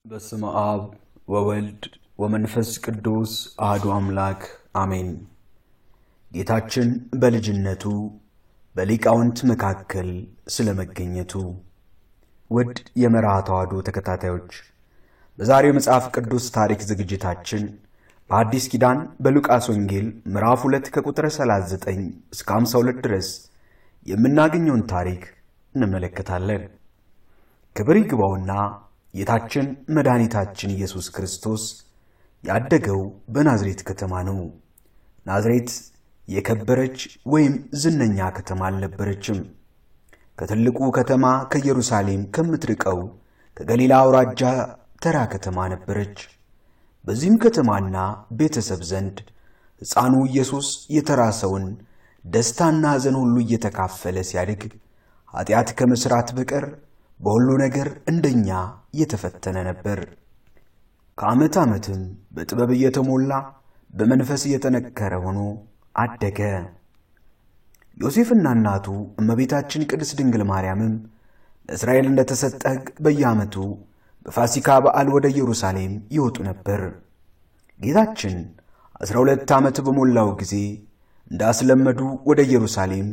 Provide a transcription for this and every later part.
በስመ አብ ወወልድ ወመንፈስ ቅዱስ አሐዱ አምላክ አሜን። ጌታችን በልጅነቱ በሊቃውንት መካከል ስለመገኘቱ። ውድ የመርሃ ተዋሕዶ ተከታታዮች፣ በዛሬው መጽሐፍ ቅዱስ ታሪክ ዝግጅታችን በአዲስ ኪዳን በሉቃስ ወንጌል ምዕራፍ 2 ከቁጥር 39 እስከ 52 ድረስ የምናገኘውን ታሪክ እንመለከታለን። ክብር ይግባውና ጌታችን መድኃኒታችን ኢየሱስ ክርስቶስ ያደገው በናዝሬት ከተማ ነው። ናዝሬት የከበረች ወይም ዝነኛ ከተማ አልነበረችም። ከትልቁ ከተማ ከኢየሩሳሌም ከምትርቀው ከገሊላ አውራጃ ተራ ከተማ ነበረች። በዚህም ከተማና ቤተሰብ ዘንድ ሕፃኑ ኢየሱስ የተራሰውን ደስታና ሐዘን ሁሉ እየተካፈለ ሲያድግ ኃጢአት ከመስራት በቀር በሁሉ ነገር እንደኛ የተፈተነ ነበር። ከዓመት ዓመትም በጥበብ የተሞላ በመንፈስ የተነከረ ሆኖ አደገ። ዮሴፍና እናቱ እመቤታችን ቅድስት ድንግል ማርያምም ለእስራኤል እንደተሰጠ ሕግ በየዓመቱ በፋሲካ በዓል ወደ ኢየሩሳሌም ይወጡ ነበር። ጌታችን 12 ዓመት በሞላው ጊዜ እንዳስለመዱ ወደ ኢየሩሳሌም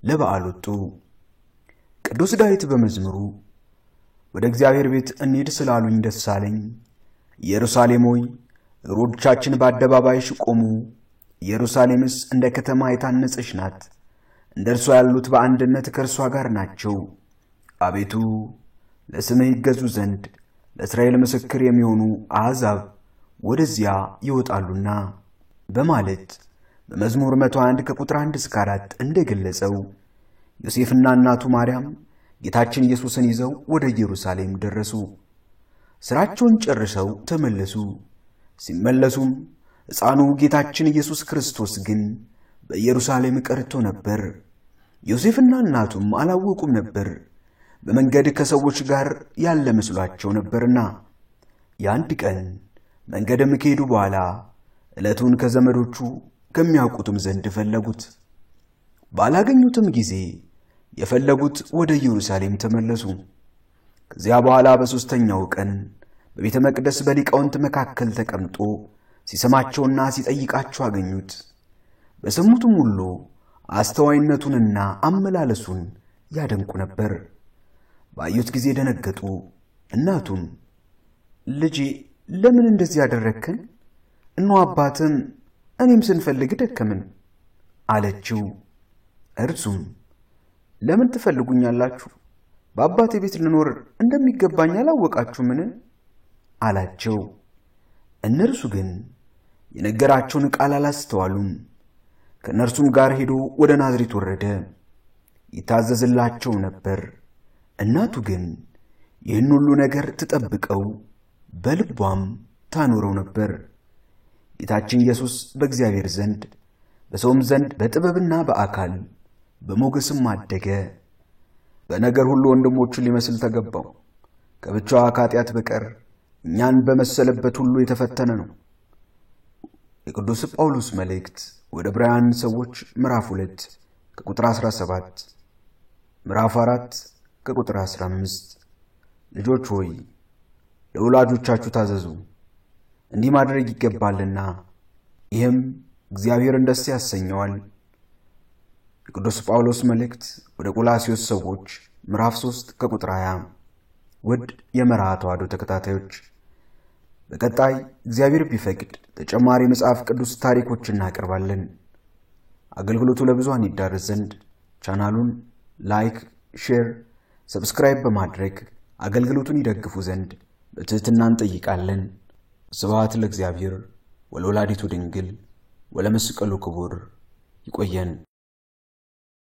ለበዓል ወጡ። ቅዱስ ዳዊት በመዝሙሩ ወደ እግዚአብሔር ቤት እንሂድ ስላሉኝ ደስ አለኝ፣ ኢየሩሳሌም ሆይ እግሮቻችን በአደባባይሽ ቆሙ፣ ኢየሩሳሌምስ እንደ ከተማ የታነጸች ናት፣ እንደ እርሷ ያሉት በአንድነት ከእርሷ ጋር ናቸው። አቤቱ ለስምህ ይገዙ ዘንድ ለእስራኤል ምስክር የሚሆኑ አሕዛብ ወደዚያ ይወጣሉና በማለት በመዝሙር 101 ከቁጥር 1 እስከ 4 እንደገለጸው ዮሴፍና እናቱ ማርያም ጌታችን ኢየሱስን ይዘው ወደ ኢየሩሳሌም ደረሱ። ሥራቸውን ጨርሰው ተመለሱ። ሲመለሱም ሕፃኑ ጌታችን ኢየሱስ ክርስቶስ ግን በኢየሩሳሌም ቀርቶ ነበር። ዮሴፍና እናቱም አላወቁም ነበር፣ በመንገድ ከሰዎች ጋር ያለ መስሏቸው ነበርና። የአንድ ቀን መንገድም ከሄዱ በኋላ ዕለቱን ከዘመዶቹ ከሚያውቁትም ዘንድ ፈለጉት። ባላገኙትም ጊዜ የፈለጉት ወደ ኢየሩሳሌም ተመለሱ። ከዚያ በኋላ በሦስተኛው ቀን በቤተ መቅደስ በሊቃውንት መካከል ተቀምጦ ሲሰማቸውና ሲጠይቃቸው አገኙት። በሰሙትም ሁሉ አስተዋይነቱንና አመላለሱን ያደንቁ ነበር። ባዩት ጊዜ ደነገጡ። እናቱም ልጄ ለምን እንደዚህ ያደረግከን? እነሆ አባትም እኔም ስንፈልግ ደከምን አለችው። እርሱም ለምን ትፈልጉኛላችሁ? በአባቴ ቤት ልኖር እንደሚገባኝ አላወቃችሁምን? አላቸው። እነርሱ ግን የነገራቸውን ቃል አላስተዋሉም። ከእነርሱም ጋር ሄዶ ወደ ናዝሬት ወረደ፣ ይታዘዝላቸው ነበር። እናቱ ግን ይህን ሁሉ ነገር ትጠብቀው በልቧም ታኖረው ነበር። ጌታችን ኢየሱስ በእግዚአብሔር ዘንድ በሰውም ዘንድ በጥበብና በአካል በሞገስም አደገ። በነገር ሁሉ ወንድሞቹን ሊመስል ተገባው። ከብቻዋ ከኃጢአት በቀር እኛን በመሰለበት ሁሉ የተፈተነ ነው። የቅዱስ ጳውሎስ መልእክት ወደ ዕብራውያን ሰዎች ምዕራፍ 2 ከቁጥር 17፣ ምዕራፍ 4 ከቁጥር 15። ልጆች ሆይ ለወላጆቻችሁ ታዘዙ፣ እንዲህ ማድረግ ይገባልና ይህም እግዚአብሔርን ደስ ያሰኘዋል። የቅዱስ ጳውሎስ መልእክት ወደ ቆላስይስ ሰዎች ምዕራፍ 3 ከቁጥር 20። ውድ የመርሃ ተዋሕዶ ተከታታዮች፣ በቀጣይ እግዚአብሔር ቢፈቅድ ተጨማሪ መጽሐፍ ቅዱስ ታሪኮችን እናቀርባለን። አገልግሎቱ ለብዙሃን ይዳረስ ዘንድ ቻናሉን ላይክ፣ ሼር፣ ሰብስክራይብ በማድረግ አገልግሎቱን ይደግፉ ዘንድ በትህትና እንጠይቃለን። ስብሐት ለእግዚአብሔር ወለወላዲቱ ድንግል ወለመስቀሉ ክቡር። ይቆየን።